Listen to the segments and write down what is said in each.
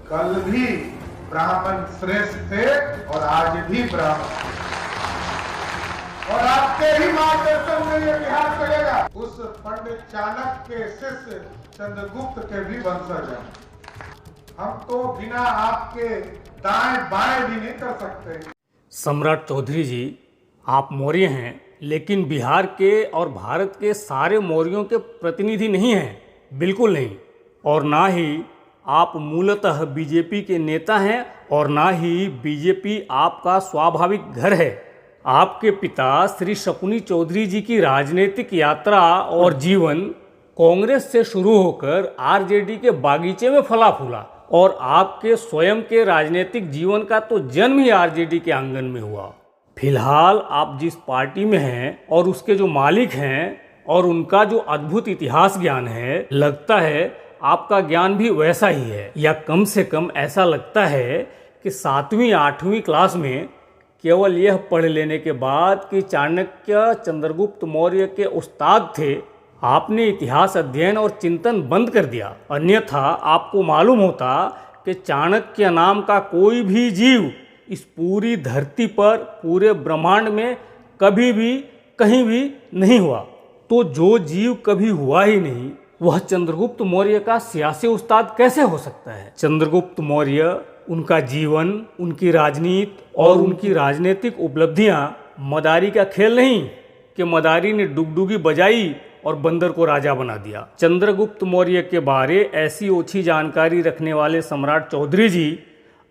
कल भी ब्राह्मण श्रेष्ठ थे और आज भी ब्राह्मण, और आपके ही मार्गदर्शन में ये बिहार चलेगा। उस पंडित चाणक्य के शिष्य चंद्रगुप्त के भी वंशज हैं। हम तो बिना आपके दाएं बाएं भी नहीं कर सकते। सम्राट चौधरी जी, आप मौर्य हैं, लेकिन बिहार के और भारत के सारे मौर्यों के प्रतिनिधि नहीं हैं, बिल्कुल नहीं। और ना ही आप मूलतः बीजेपी के नेता हैं और ना ही बीजेपी आपका स्वाभाविक घर है। आपके पिता श्री शकुनी चौधरी जी की राजनीतिक यात्रा और जीवन कांग्रेस से शुरू होकर आरजेडी के बागीचे में फला फूला, और आपके स्वयं के राजनीतिक जीवन का तो जन्म ही आरजेडी के आंगन में हुआ। फिलहाल आप जिस पार्टी में हैं और उसके जो मालिक हैं और उनका जो अद्भुत इतिहास ज्ञान है, लगता है आपका ज्ञान भी वैसा ही है, या कम से कम ऐसा लगता है कि 7वीं 8वीं क्लास में केवल यह पढ़ लेने के बाद कि चाणक्य चंद्रगुप्त मौर्य के उस्ताद थे, आपने इतिहास अध्ययन और चिंतन बंद कर दिया। अन्यथा आपको मालूम होता कि चाणक्य नाम का कोई भी जीव इस पूरी धरती पर, पूरे ब्रह्मांड में कभी भी कहीं भी नहीं हुआ। तो जो जीव कभी हुआ ही नहीं, वह चंद्रगुप्त मौर्य का सियासी उस्ताद कैसे हो सकता है? चंद्रगुप्त मौर्य, उनका जीवन, उनकी राजनीति और उनकी राजनीतिक उपलब्धियां मदारी का खेल नहीं कि मदारी ने डुगडुगी बजाई और बंदर को राजा बना दिया। चंद्रगुप्त मौर्य के बारे ऐसी ओछी जानकारी रखने वाले सम्राट चौधरी जी,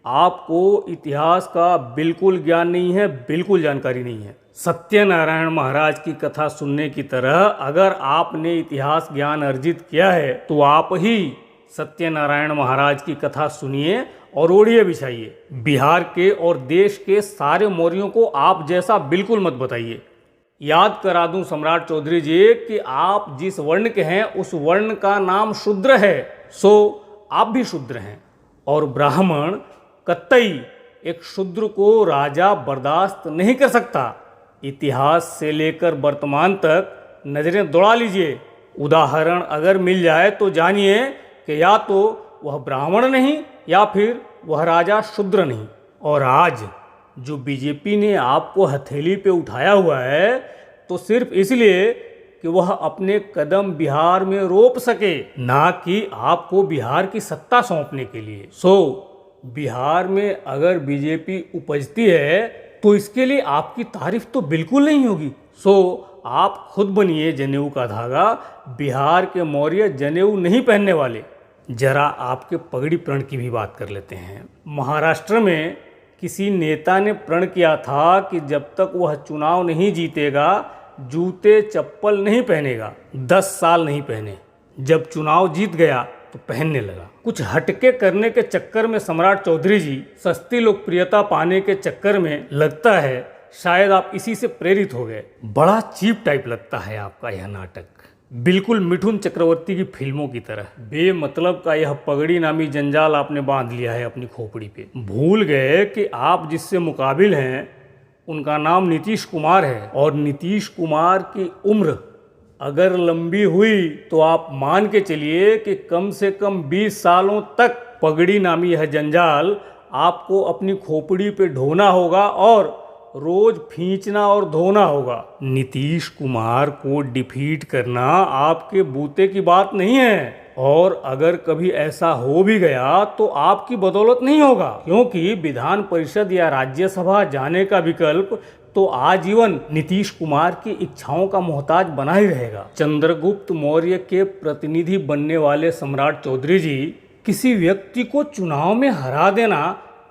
आपको इतिहास का बिल्कुल ज्ञान नहीं है, बिल्कुल जानकारी नहीं है। सत्यनारायण महाराज की कथा सुनने की तरह अगर आपने इतिहास ज्ञान अर्जित किया है तो आप ही सत्यनारायण महाराज की कथा सुनिए और ओढ़िए बिछाइए। बिहार के और देश के सारे मौर्यों को आप जैसा बिल्कुल मत बताइए। याद करा दूं सम्राट चौधरी जी कि आप जिस वर्ण के हैं उस वर्ण का नाम शूद्र है, सो आप भी शूद्र हैं। और ब्राह्मण कतई एक शूद्र को राजा बर्दाश्त नहीं कर सकता। इतिहास से लेकर वर्तमान तक नजरें दौड़ा लीजिए, उदाहरण अगर मिल जाए तो जानिए कि या तो वह ब्राह्मण नहीं या फिर वह राजा शूद्र नहीं। और आज जो बीजेपी ने आपको हथेली पे उठाया हुआ है तो सिर्फ इसलिए कि वह अपने कदम बिहार में रोप सके, ना कि आपको बिहार की सत्ता सौंपने के लिए। बिहार में अगर बीजेपी उपजती है तो इसके लिए आपकी तारीफ तो बिल्कुल नहीं होगी। आप खुद बनिए जनेऊ का धागा। बिहार के मौर्य जनेऊ नहीं पहनने वाले। जरा आपके पगड़ी प्रण की भी बात कर लेते हैं। महाराष्ट्र में किसी नेता ने प्रण किया था कि जब तक वह चुनाव नहीं जीतेगा जूते चप्पल नहीं पहनेगा। 10 साल नहीं पहने, जब चुनाव जीत गया तो पहनने लगा। कुछ हटके करने के चक्कर में सम्राट चौधरी जी सस्ती लोकप्रियता पाने के चक्कर में, लगता है शायद आप इसी से प्रेरित हो गए। बड़ा चीप टाइप लगता है आपका यह नाटक, बिल्कुल मिठुन चक्रवर्ती की फिल्मों की तरह। बेमतलब का यह पगड़ी नामी जंजाल आपने बांध लिया है अपनी खोपड़ी पे। भूल गए कि आप जिससे मुकाबिल हैं उनका नाम नीतीश कुमार है, और नीतीश कुमार की उम्र अगर लंबी हुई तो आप मान के चलिए कि कम से कम 20 सालों तक पगड़ी नामी यह जंजाल आपको अपनी खोपड़ी पे ढोना होगा और रोज खींचना और धोना होगा। नीतीश कुमार को डिफीट करना आपके बूते की बात नहीं है, और अगर कभी ऐसा हो भी गया तो आपकी बदौलत नहीं होगा, क्योंकि विधान परिषद या राज्यसभा जाने का विकल्प तो आजीवन नीतीश कुमार की इच्छाओं का मोहताज बना ही रहेगा। चंद्रगुप्त मौर्य के प्रतिनिधि बनने वाले सम्राट चौधरी जी, किसी व्यक्ति को चुनाव में हरा देना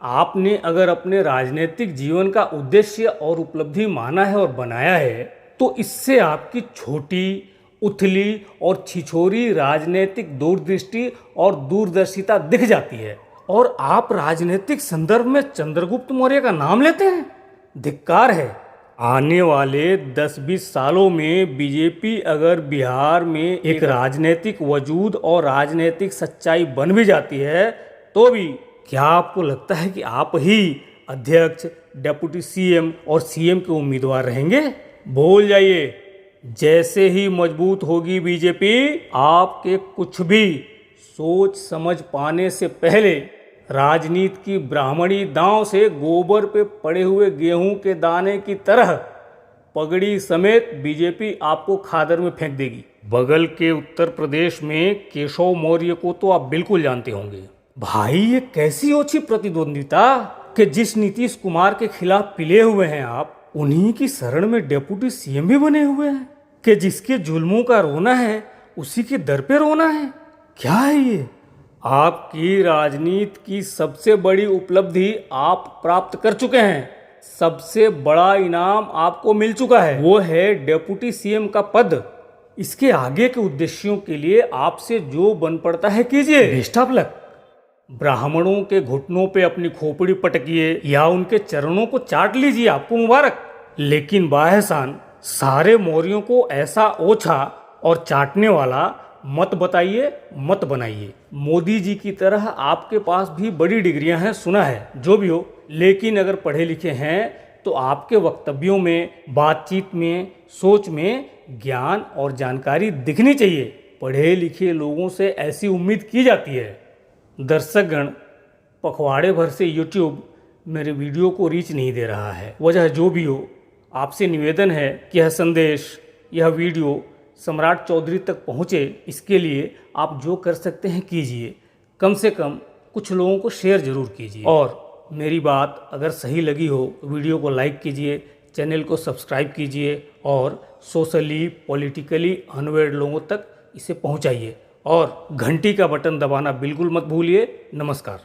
आपने अगर अपने राजनीतिक जीवन का उद्देश्य और उपलब्धि माना है और बनाया है, तो इससे आपकी छोटी, उथली और छिछोरी राजनीतिक दूरदृष्टि और दूरदर्शिता दिख जाती है, और आप राजनीतिक संदर्भ में चंद्रगुप्त मौर्य का नाम लेते हैं। धिक्कार है। आने वाले 10-20 सालों में बीजेपी अगर बिहार में एक राजनीतिक वजूद और राजनीतिक सच्चाई बन भी जाती है तो भी क्या आपको लगता है कि आप ही अध्यक्ष, डेप्यूटी सीएम और सीएम के उम्मीदवार रहेंगे? भूल जाइए, जैसे ही मजबूत होगी बीजेपी, आपके कुछ भी सोच समझ पाने से पहले राजनीति की ब्राह्मणी दांव से गोबर पे पड़े हुए गेहूं के दाने की तरह पगड़ी समेत बीजेपी आपको खादर में फेंक देगी। बगल के उत्तर प्रदेश में केशव मौर्य को तो आप बिल्कुल जानते होंगे। भाई ये कैसी ओछी प्रतिद्वंदिता कि जिस नीतीश कुमार के खिलाफ पिले हुए हैं आप, उन्हीं की शरण में डेप्यूटी सीएम भी बने हुए हैं कि जिसके जुल्मों का रोना है उसी के दर पे रोना है। क्या है ये? आपकी राजनीति की सबसे बड़ी उपलब्धि आप प्राप्त कर चुके हैं। सबसे बड़ा इनाम आपको मिल चुका है, वो है डेप्यूटी सीएम का पद। इसके आगे के उद्देश्यों के लिए आपसे जो बन पड़ता है कीजिए। Best of luck. ब्राह्मणों के घुटनों पे अपनी खोपड़ी पटकिए या उनके चरणों को चाट लीजिए, आपको मुबारक। लेकिन बाहसान सारे मौर्यों को ऐसा ओछा और चाटने वाला मत बताइए, मत बनाइए। मोदी जी की तरह आपके पास भी बड़ी डिग्रियां हैं, सुना है। जो भी हो, लेकिन अगर पढ़े लिखे हैं तो आपके वक्तव्यों में, बातचीत में, सोच में ज्ञान और जानकारी दिखनी चाहिए। पढ़े लिखे लोगों से ऐसी उम्मीद की जाती है। दर्शकगण, पखवाड़े भर से यूट्यूब मेरे वीडियो को रीच नहीं दे रहा है। वजह जो भी हो, आपसे निवेदन है कि यह संदेश, यह वीडियो सम्राट चौधरी तक पहुँचे। इसके लिए आप जो कर सकते हैं कीजिए। कम से कम कुछ लोगों को शेयर ज़रूर कीजिए। और मेरी बात अगर सही लगी हो तो वीडियो को लाइक कीजिए, चैनल को सब्सक्राइब कीजिए और सोशली पॉलिटिकली अनअवेयर लोगों तक इसे पहुंचाइए। और घंटी का बटन दबाना बिल्कुल मत भूलिए। नमस्कार।